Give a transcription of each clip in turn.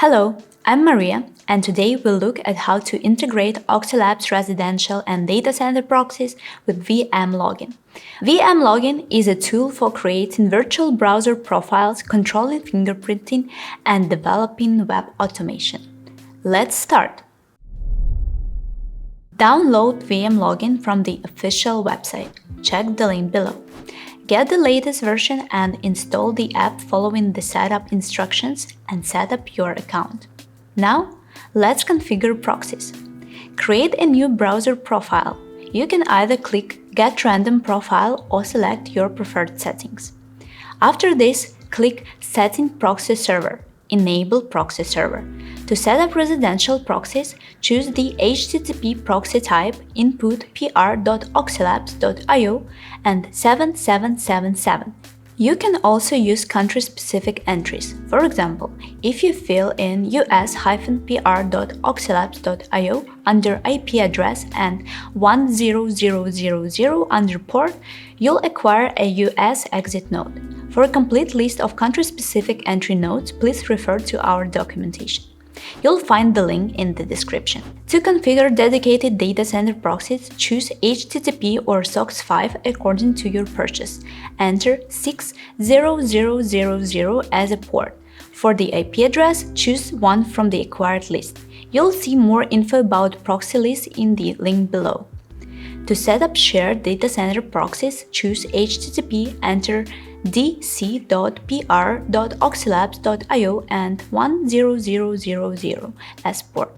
Hello, I'm Maria, and today we'll look at how to integrate Oxylabs residential and data center proxies with VMLogin. VMLogin is a tool for creating virtual browser profiles, controlling fingerprinting, and developing web automation. Let's start. Download VMLogin from the official website. Check the link below. Get the latest version and install the app following the setup instructions and set up your account. Now, let's configure proxies. Create a new browser profile. You can either click Get Random Profile or select your preferred settings. After this, click Setting Proxy Server. Enable Proxy Server. To set up residential proxies, choose the HTTP proxy type input pr.oxylabs.io and 7777. You can also use country-specific entries. For example, if you fill in us-pr.oxylabs.io under IP address and 10000 under port, you'll acquire a US exit node. For a complete list of country-specific entry nodes, please refer to our documentation. You'll find the link in the description. To configure dedicated data center proxies, choose HTTP or SOCKS 5 according to your purchase. Enter 60000 as a port. For the IP address, choose one from the acquired list. You'll see more info about proxy lists in the link below. To set up shared data center proxies, choose HTTP, enter dc.pr.oxylabs.io and 10000 as port.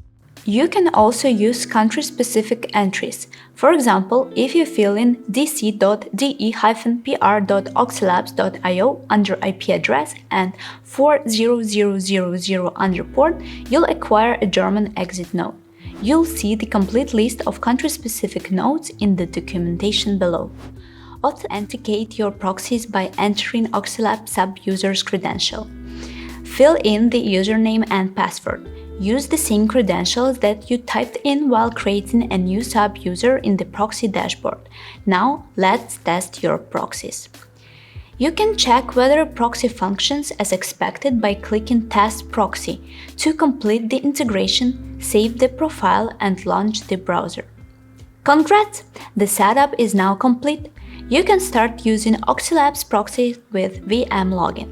You can also use country-specific entries. For example, if you fill in dc.de-pr.oxylabs.io under IP address and 40000 under port, you'll acquire a German exit node. You'll see the complete list of country-specific nodes in the documentation below. Authenticate your proxies by entering Oxylabs sub-user's credential. Fill in the username and password. Use the same credentials that you typed in while creating a new sub-user in the proxy dashboard. Now, let's test your proxies. You can check whether a proxy functions as expected by clicking Test Proxy. To complete the integration, save the profile and launch the browser. Congrats! The setup is now complete. You can start using Oxylabs proxies with VMLogin.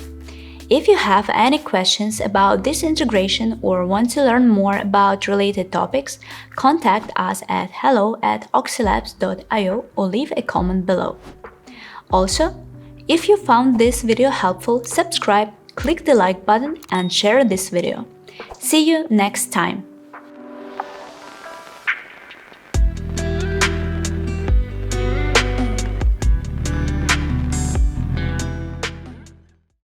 If you have any questions about this integration or want to learn more about related topics, contact us at hello@oxylabs.io or leave a comment below. Also, if you found this video helpful, subscribe, click the like button and share this video. See you next time!